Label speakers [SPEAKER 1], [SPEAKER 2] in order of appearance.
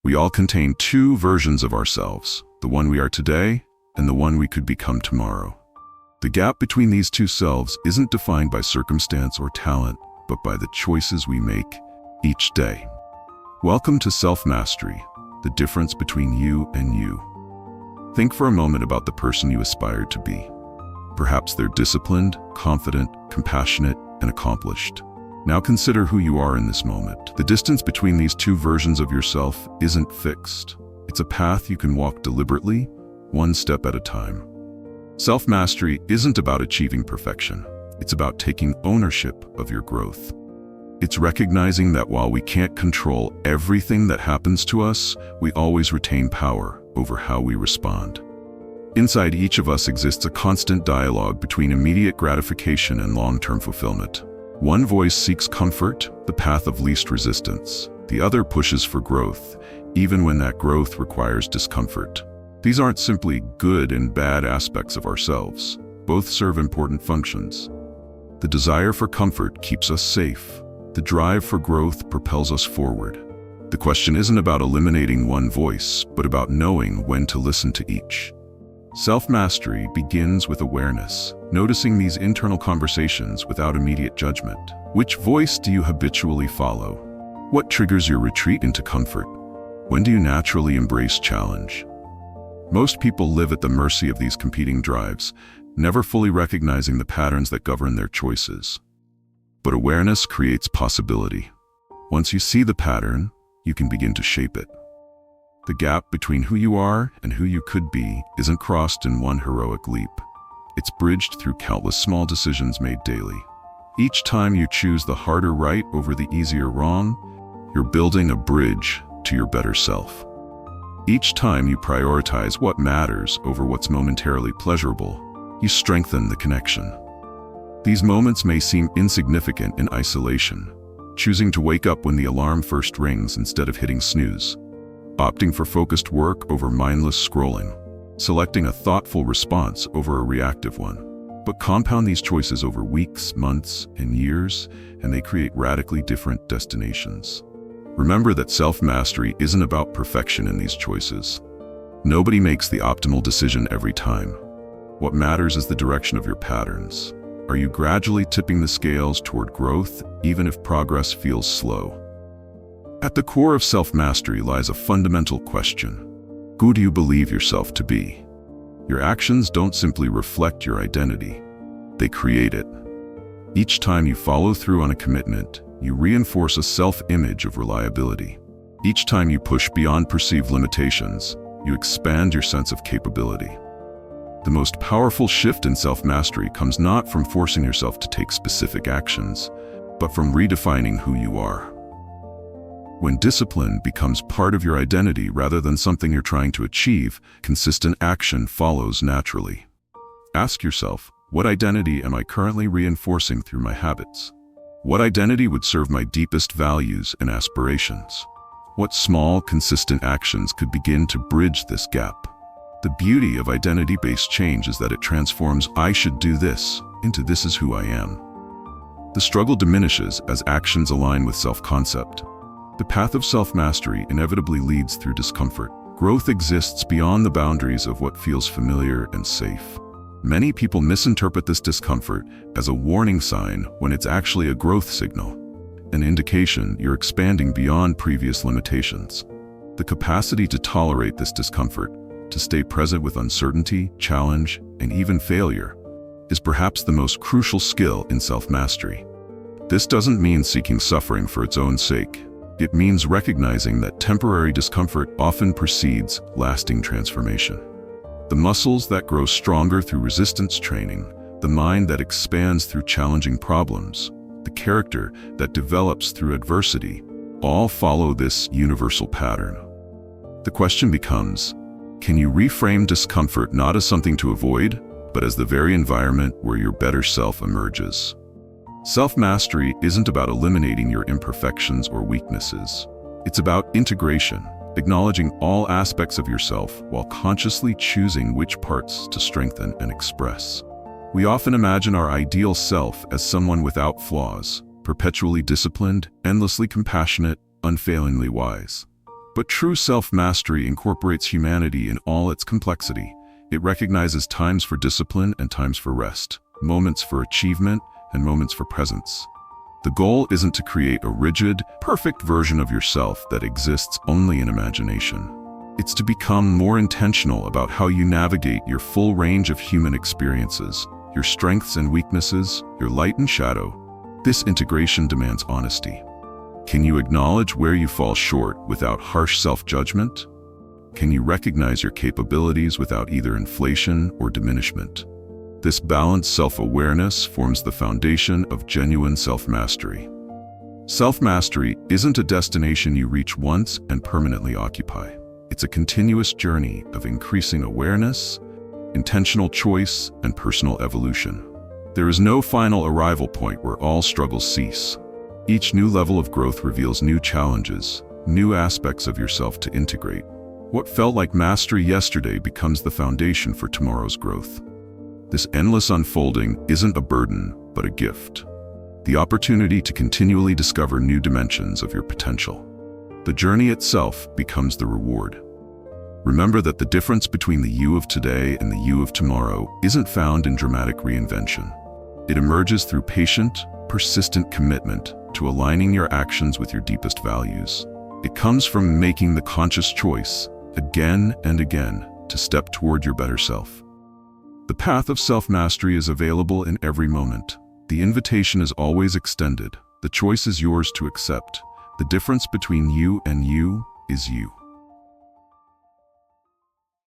[SPEAKER 1] We all contain two versions of ourselves, the one we are today and the one we could become tomorrow. The gap between these two selves isn't defined by circumstance or talent, but by the choices we make each day. Welcome to Self-Mastery, the difference between you and you. Think for a moment about the person you aspire to be. Perhaps they're disciplined, confident, compassionate, and accomplished. Now consider who you are in this moment. The distance between these two versions of yourself isn't fixed. It's a path you can walk deliberately, one step at a time. Self-mastery isn't about achieving perfection. It's about taking ownership of your growth. It's recognizing that while we can't control everything that happens to us, we always retain power over how we respond. Inside each of us exists a constant dialogue between immediate gratification and long-term fulfillment. One voice seeks comfort, the path of least resistance. The other pushes for growth, even when that growth requires discomfort. These aren't simply good and bad aspects of ourselves. Both serve important functions. The desire for comfort keeps us safe. The drive for growth propels us forward. The question isn't about eliminating one voice, but about knowing when to listen to each. Self-mastery begins with awareness, noticing these internal conversations without immediate judgment. Which voice do you habitually follow? What triggers your retreat into comfort? When do you naturally embrace challenge? Most people live at the mercy of these competing drives, never fully recognizing the patterns that govern their choices. But awareness creates possibility. Once you see the pattern, you can begin to shape it. The gap between who you are and who you could be isn't crossed in one heroic leap. It's bridged through countless small decisions made daily. Each time you choose the harder right over the easier wrong, you're building a bridge to your better self. Each time you prioritize what matters over what's momentarily pleasurable, you strengthen the connection. These moments may seem insignificant in isolation, choosing to wake up when the alarm first rings instead of hitting snooze, opting for focused work over mindless scrolling, selecting a thoughtful response over a reactive one. But compound these choices over weeks, months, and years, and they create radically different destinations. Remember that self-mastery isn't about perfection in these choices. Nobody makes the optimal decision every time. What matters is the direction of your patterns. Are you gradually tipping the scales toward growth, even if progress feels slow? At the core of self-mastery lies a fundamental question. Who do you believe yourself to be? Your actions don't simply reflect your identity. They create it. Each time you follow through on a commitment, you reinforce a self-image of reliability. Each time you push beyond perceived limitations, you expand your sense of capability. The most powerful shift in self-mastery comes not from forcing yourself to take specific actions, but from redefining who you are. When discipline becomes part of your identity rather than something you're trying to achieve, consistent action follows naturally. Ask yourself, what identity am I currently reinforcing through my habits? What identity would serve my deepest values and aspirations? What small, consistent actions could begin to bridge this gap? The beauty of identity-based change is that it transforms "I should do this" into "this is who I am." The struggle diminishes as actions align with self-concept. The path of self-mastery inevitably leads through discomfort. Growth exists beyond the boundaries of what feels familiar and safe. Many people misinterpret this discomfort as a warning sign when it's actually a growth signal, an indication you're expanding beyond previous limitations. The capacity to tolerate this discomfort, to stay present with uncertainty, challenge, and even failure, is perhaps the most crucial skill in self-mastery. This doesn't mean seeking suffering for its own sake. It means recognizing that temporary discomfort often precedes lasting transformation. The muscles that grow stronger through resistance training, the mind that expands through challenging problems, the character that develops through adversity, all follow this universal pattern. The question becomes, can you reframe discomfort not as something to avoid, but as the very environment where your better self emerges? Self-mastery isn't about eliminating your imperfections or weaknesses. It's about integration, acknowledging all aspects of yourself while consciously choosing which parts to strengthen and express. We often imagine our ideal self as someone without flaws, perpetually disciplined, endlessly compassionate, unfailingly wise. But true self-mastery incorporates humanity in all its complexity. It recognizes times for discipline and times for rest, moments for achievement and moments for presence. The goal isn't to create a rigid, perfect version of yourself that exists only in imagination. It's to become more intentional about how you navigate your full range of human experiences, your strengths and weaknesses, your light and shadow. This integration demands honesty. Can you acknowledge where you fall short without harsh self-judgment? Can you recognize your capabilities without either inflation or diminishment? This balanced self-awareness forms the foundation of genuine self-mastery. Self-mastery isn't a destination you reach once and permanently occupy. It's a continuous journey of increasing awareness, intentional choice, and personal evolution. There is no final arrival point where all struggles cease. Each new level of growth reveals new challenges, new aspects of yourself to integrate. What felt like mastery yesterday becomes the foundation for tomorrow's growth. This endless unfolding isn't a burden, but a gift. The opportunity to continually discover new dimensions of your potential. The journey itself becomes the reward. Remember that the difference between the you of today and the you of tomorrow isn't found in dramatic reinvention. It emerges through patient, persistent commitment to aligning your actions with your deepest values. It comes from making the conscious choice, again and again, to step toward your better self. The path of self-mastery is available in every moment. The invitation is always extended. The choice is yours to accept. The difference between you and you is you.